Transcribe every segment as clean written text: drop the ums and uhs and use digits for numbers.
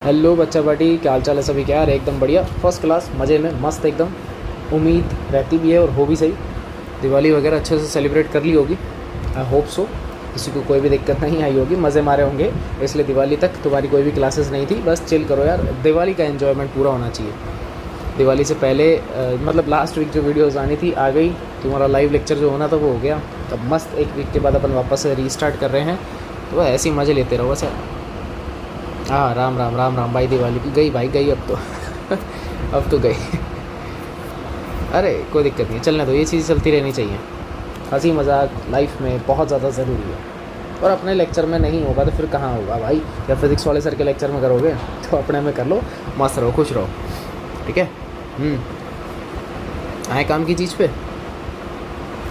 Hello बच्चा party, क्या हाल चाल है सभी? क्या यार, एकदम बढ़िया, फर्स्ट क्लास, मज़े में, मस्त एकदम। उम्मीद रहती भी है और हो भी सही। दिवाली वगैरह अच्छे से सेलिब्रेट कर ली होगी, आई होप सो। किसी को कोई भी दिक्कत नहीं आई होगी, मज़े मारे होंगे। इसलिए दिवाली तक तुम्हारी कोई भी क्लासेस नहीं थी, बस चिल करो यार। दिवाली का एन्जॉयमेंट पूरा होना चाहिए। दिवाली से पहले मतलब लास्ट वीक जो वीडियोज़ आनी थी आ गई। तुम्हारा लाइव लेक्चर जो होना था वो हो गया। अब मस्त एक वीक के बाद अपन वापस से रीस्टार्ट कर रहे हैं, तो ऐसे ही मज़े लेते रहो बस यार। हाँ, राम राम राम राम भाई। दिवाली की गई भाई, गई अब तो अब तो गई। अरे कोई दिक्कत नहीं, चलने दो, ये चीज़ चलती रहनी चाहिए। हंसी मजाक लाइफ में बहुत ज़्यादा ज़रूरी है। और अपने लेक्चर में नहीं होगा तो फिर कहाँ होगा भाई? या फिज़िक्स वाले सर के लेक्चर में करोगे तो अपने में कर लो, मस्त रहो, खुश रहो, ठीक है। आए काम की चीज़ पे।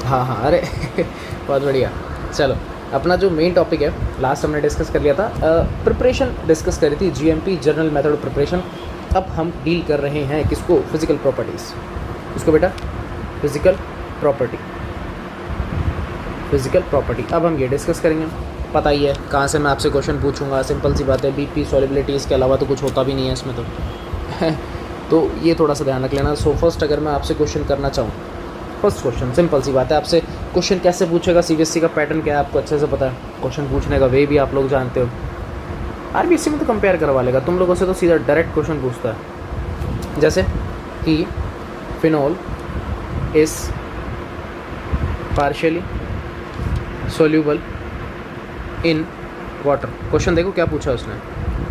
हाँ हाँ, अरे बहुत बढ़िया। चलो, अपना जो मेन टॉपिक है, लास्ट हमने डिस्कस कर लिया था, प्रिपरेशन डिस्कस करी थी, GMP general method of preparation. अब हम डील कर रहे हैं किसको? Physical properties. इसको बेटा, फिजिकल प्रॉपर्टी, फिजिकल प्रॉपर्टी। अब हम ये डिस्कस करेंगे। पता ही है कहाँ से मैं आपसे क्वेश्चन पूछूंगा, सिंपल सी बात है, बीपी सॉल्युबिलिटी, इसके अलावा तो कुछ होता भी नहीं है इसमें तो तो ये थोड़ा सा ध्यान रख लेना। सो फर्स्ट अगर मैं आपसे क्वेश्चन करना चाहूँ, फर्स्ट क्वेश्चन सिंपल सी बात है, आपसे क्वेश्चन कैसे पूछेगा, सीबीएसई का पैटर्न क्या है आपको अच्छे से पता है, क्वेश्चन पूछने का वे भी आप लोग जानते हो। आरबीएसई में तो कंपेयर करवा लेगा तुम लोगों से, तो सीधा डायरेक्ट क्वेश्चन पूछता है, जैसे कि phenol is partially soluble in water. Question देखो क्या पूछा उसने,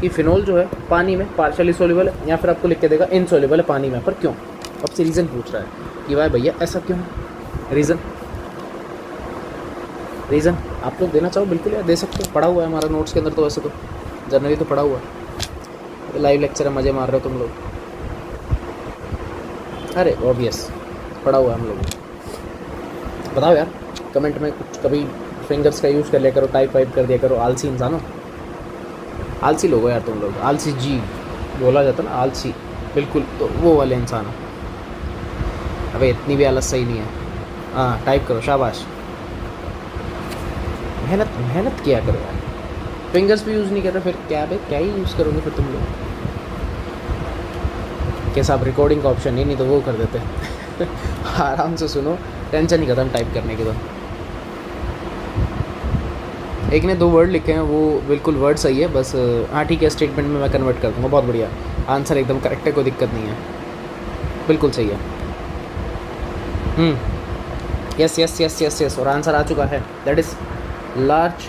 कि फिनॉल जो है पानी में पार्शियली सोल्यूबल है, या फिर आपको लिख के देगा इनसोल्यूबल है पानी में, पर क्यों? अब से रीज़न पूछ रहा है कि भाई भैया ऐसा क्यों है, रीज़न आप लोग देना चाहो बिल्कुल यार दे सकते हो, पढ़ा हुआ है हमारा नोट्स के अंदर, तो वैसे तो जनरली तो पढ़ा हुआ है। लाइव लेक्चर है, मज़े मार रहे हो तुम लोग। अरे ऑब्वियस पढ़ा हुआ है हम लोग। बताओ यार कमेंट में कुछ, कभी फिंगर्स का यूज़ कर लिया करो, टाइप वाइप कर दिया करो। आलसी इंसानों, आलसी लोग हो यार तुम लोग, आलसी जी बोला जाता ना, आलसी बिल्कुल, तो वो वाले इंसान हो। अबे इतनी भी आलस सही नहीं है। हाँ टाइप करो, शाबाश, मेहनत किया करो यार। फिंगर्स भी यूज़ नहीं कर रहे, फिर क्या ही यूज़ करोगे फिर तुम लोग? कैसा आप रिकॉर्डिंग का ऑप्शन ही नहीं तो वो कर देते आराम से सुनो, टेंशन ही खत्म टाइप करने के बाद। एक ने 2 वर्ड लिखे हैं, वो बिल्कुल वर्ड सही है, बस हाँ ठीक है, स्टेटमेंट में मैं कन्वर्ट कर दूँगा। बहुत बढ़िया, आंसर एकदम करेक्ट है, कोई दिक्कत नहीं है, बिल्कुल सही है। Yes yes yes yes yes, और आंसर आ चुका है, that is large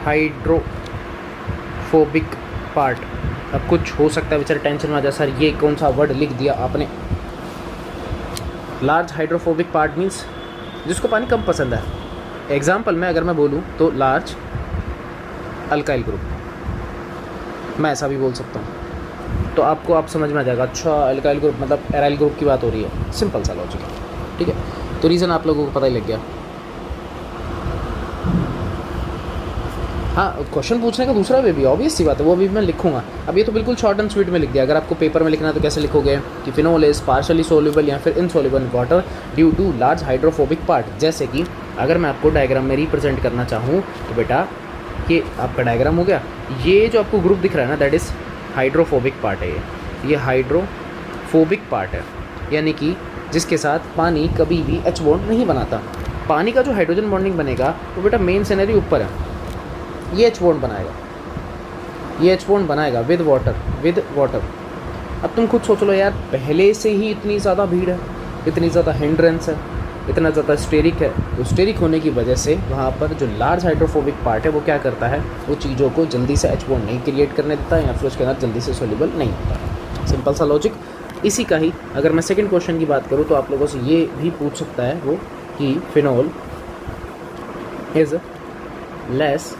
hydrophobic part. अब कुछ हो सकता है बेचारे टेंशन में आ जाए, सर ये कौन सा वर्ड लिख दिया आपने। लार्ज हाइड्रोफोबिक पार्ट मीन्स जिसको पानी कम पसंद है। एग्जाम्पल में अगर मैं बोलूँ तो लार्ज अल्काइल ग्रुप, मैं ऐसा भी बोल सकता हूँ, तो आपको आप समझ में आ जाएगा, अच्छा अल्काइल ग्रुप मतलब एराइल ग्रुप की बात हो रही है। सिंपल सा लॉजिक है, ठीक है। तो रीज़न आप लोगों को पता ही लग गया। हाँ, क्वेश्चन पूछने का दूसरा वे भी ऑब्वियस सी बात है, वो भी मैं लिखूंगा। अब ये तो बिल्कुल शॉर्ट एंड स्वीट में लिख दिया। अगर आपको पेपर में लिखना है तो कैसे लिखोगे कि फिनोल इज पार्शियली सोल्यूबल या फिर insoluble in water due to large hydrophobic part. जैसे कि अगर मैं आपको डायग्राम में रिप्रेजेंट करना चाहूँ तो बेटा ये आपका डायग्राम हो गया, ये जो आपको ग्रुप दिख रहा है ना, दैट इज़ हाइड्रोफोबिक पार्ट है। ये हाइड्रोफोबिक पार्ट है, यानी कि जिसके साथ पानी कभी भी एच बॉन्ड नहीं बनाता। पानी का जो हाइड्रोजन बॉन्डिंग बनेगा वो बेटा मेन सिनेरियो ऊपर है, ये एच बॉन्ड बनाएगा, ये एच बॉन्ड बनाएगा विद वाटर। अब तुम खुद सोच लो यार, पहले से ही इतनी ज़्यादा भीड़ है, इतनी ज़्यादा हिंड्रेंस है, इतना ज़्यादा स्टेरिक है, तो स्टेरिक होने की वजह से वहाँ पर जो लार्ज हाइड्रोफोबिक पार्ट है वो क्या करता है, वो चीज़ों को जल्दी से एच बॉन्ड नहीं क्रिएट करने देता है, या फिर उसके अंदर जल्दी से सोल्यूबल नहीं होता। सिंपल सा लॉजिक। इसी का ही अगर मैं सेकेंड क्वेश्चन की बात करूँ तो आप लोगों से ये भी पूछ सकता है वो, कि phenol is less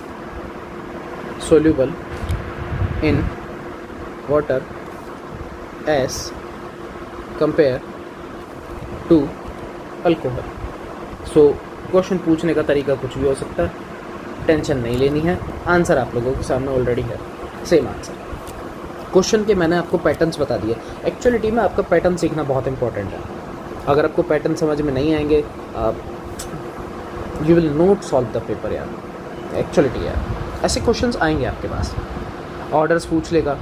soluble in water as compare to alcohol। So question पूछने का तरीका कुछ भी हो सकता है, टेंशन नहीं लेनी है, आंसर आप लोगों के सामने ऑलरेडी है, सेम आंसर। क्वेश्चन के मैंने आपको पैटर्न्स बता दिए। एक्चुअलिटी में आपका पैटर्न सीखना बहुत इंपॉर्टेंट है। अगर आपको पैटर्न समझ में नहीं आएंगे, you will not solve the paper यार, एक्चुअलिटी यार। ऐसे क्वेश्चंस आएंगे आपके पास, ऑर्डर्स पूछ लेगा,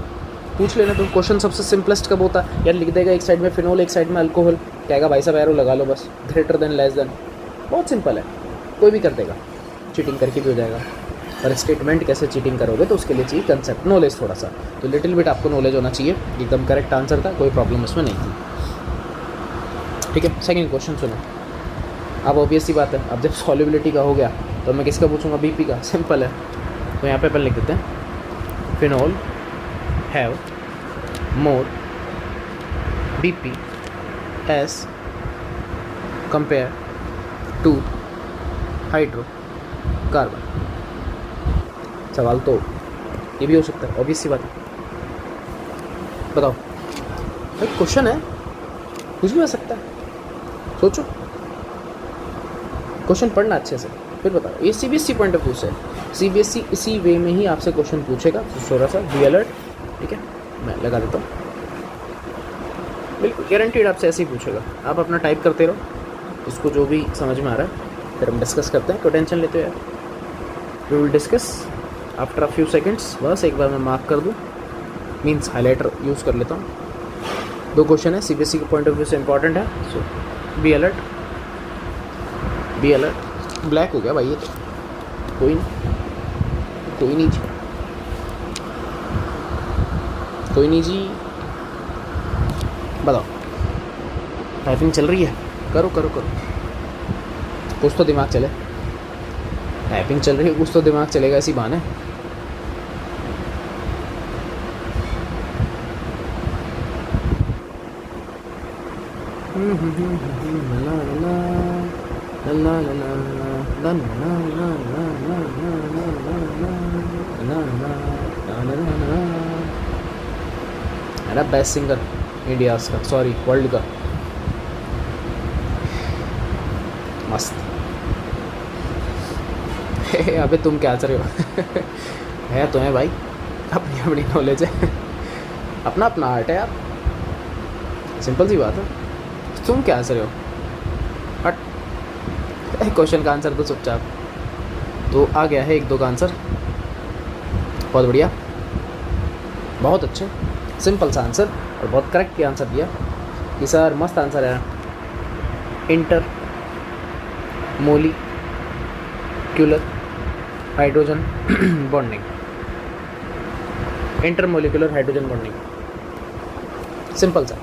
पूछ लेना। तो क्वेश्चन सबसे सिंपलेस्ट कब होता है यार, लिख देगा एक साइड में फिनोल एक साइड में अल्कोहल, कहेगा भाई साहब एरो लगा लो बस, ग्रेटर देन लेस देन, बहुत सिंपल है, कोई भी कर देगा, चीटिंग करके भी हो जाएगा। पर स्टेटमेंट कैसे चीटिंग करोगे तो उसके लिए चाहिए कंसेप्ट नॉलेज थोड़ा सा, तो लिटिल बिट आपको नॉलेज होना चाहिए। एकदम करेक्ट आंसर था, कोई प्रॉब्लम उसमें नहीं थी। ठीक है, सेकंड क्वेश्चन सुनो। अब ऑब्वियस सी बात है, अब जब सॉल्युबिलिटी का हो गया तो मैं किसका पूछूंगा, बीपी का, सिंपल है। तो यहाँ पे अपन लिख देते हैं phenol have more BP as compare to hydrocarbon. सवाल तो ये भी हो सकता है, ऑब्वियस सी बात है। बताओ भाई, क्वेश्चन है, कुछ भी हो सकता है, सोचो, क्वेश्चन पढ़ना अच्छे से फिर बताओ। ये सीबीएसई पॉइंट ऑफ व्यू से, सीबीएसई इसी वे में ही आपसे क्वेश्चन पूछेगा, तो थोड़ा सा बी अलर्ट। ठीक है, मैं लगा देता हूँ, बिल्कुल गारंटीड आपसे ऐसे ही पूछेगा। आप अपना टाइप करते रहो, इसको जो भी समझ में आ रहा है फिर हम डिस्कस करते हैं, कोई टेंशन लेते हो यार। We will discuss after a few seconds. बस एक बार मैं मार्क कर दूँ, मीन्स हाईलाइटर यूज़ कर लेता हूँ। 2 क्वेश्चन है, सीबीएसई के पॉइंट ऑफ व्यू से इंपॉर्टेंट है, so be alert, be alert. Black हो गया भाई ये तो, कोई नहीं जी, कोई नहीं जी। बताओ, टाइपिंग चल रही है, करो करो करो, कुछ तो दिमाग चले। टाइपिंग चल रही है, कुछ तो दिमाग चलेगा इसी बहाने। मेरा बेस्ट सिंगर इंडिया का, सॉरी वर्ल्ड का, मस्त। अबे तुम क्या चल रहे हो? है तुम्हें भाई अपनी अपनी नॉलेज है, अपना अपना आर्ट है यार, सिंपल सी बात है। तुम क्या चल रहे हो? हट, क्वेश्चन का आंसर तो चुपचाप। तो आ गया है 1-2 का आंसर, बहुत बढ़िया, बहुत अच्छे, सिंपल सा आंसर और बहुत करेक्ट आंसर दिया कि सर मस्त आंसर है। Inter molecular hydrogen bonding, intermolecular hydrogen bonding, simple सा।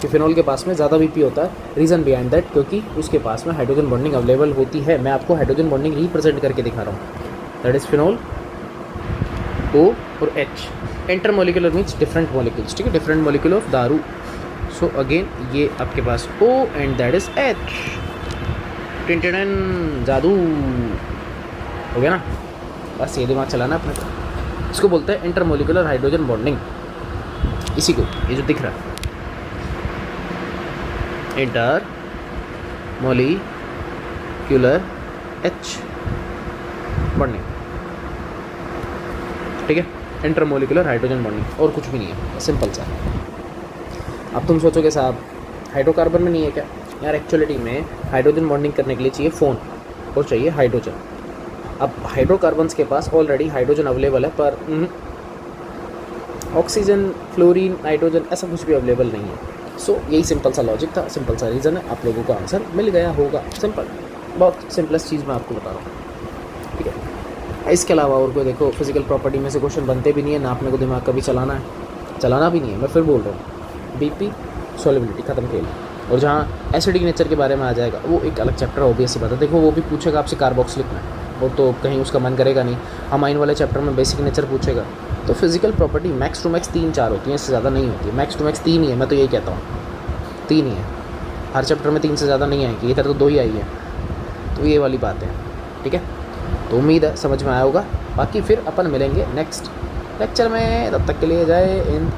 कि फिनॉल के पास में ज़्यादा बीपी होता है, रीज़न बिहाइंड दैट क्योंकि उसके पास में हाइड्रोजन बॉन्डिंग अवेलेबल होती है। मैं आपको हाइड्रोजन बॉन्डिंग रिप्रेजेंट करके दिखा रहा हूँ, दैट इज़ फिनॉल O और H। Intermolecular means different molecules, ठीक है, डिफरेंट मॉलिक्यूल ऑफ दारू। सो अगेन ये आपके पास O and that is H। Tin जादू हो गया ना, बस ये दिमाग चलाना अपने को। इसको बोलते हैं इंटरमोलिकुलर हाइड्रोजन बॉन्डिंग, इसी को, ये जो दिख रहा है इंटर मोलिक्यूलर H बॉन्डिंग, ठीक है, इंटरमोलिकुलर हाइड्रोजन बॉन्डिंग, और कुछ भी नहीं है, सिंपल सा। अब तुम सोचोगे साहब हाइड्रोकार्बन में नहीं है क्या यार? एक्चुअलिटी में हाइड्रोजन बॉन्डिंग करने के लिए चाहिए फोन और चाहिए हाइड्रोजन। अब हाइड्रोकार्बन्स के पास ऑलरेडी हाइड्रोजन अवेलेबल है, पर ऑक्सीजन, फ्लोरीन, नाइट्रोजन ऐसा कुछ भी अवेलेबल नहीं है। सो यही सिंपल सा लॉजिक था, सिंपल सा रीज़न है, आप लोगों को आंसर मिल गया होगा। सिंपल, बहुत सिंपलेस्ट चीज़ मैं आपको बता रहा हूँ, ठीक है। इसके अलावा और कोई देखो फिजिकल प्रॉपर्टी में से क्वेश्चन बनते भी नहीं है ना, अपने को दिमाग कभी चलाना है, चलाना भी नहीं है। मैं फिर बोल रहा हूँ, बीपी सॉल्युबिलिटी खत्म खेल। और जहाँ एसिडिक नेचर के बारे में आ जाएगा वो एक अलग चैप्टर ऑब्वियस सी बात है। देखो वो भी पूछेगा आपसे कार्बॉक्स लिखना है, वो तो कहीं उसका मन करेगा नहीं। अमाइन वाले चैप्टर में बेसिक नेचर पूछेगा। तो physical property max to max 3-4 होती हैं, इससे ज़्यादा नहीं होती है। मैक्स टू मैक्स 3 ही है, मैं तो यही कहता हूँ, 3 ही है। हर चैप्टर में 3 से ज़्यादा नहीं आएगी, इधर तो 2 ही आई है। तो ये वाली बात है, ठीक है। तो उम्मीद है समझ में आया होगा। बाकी फिर अपन मिलेंगे नेक्स्ट लेक्चर में, तब तक के लिए जय हिंद।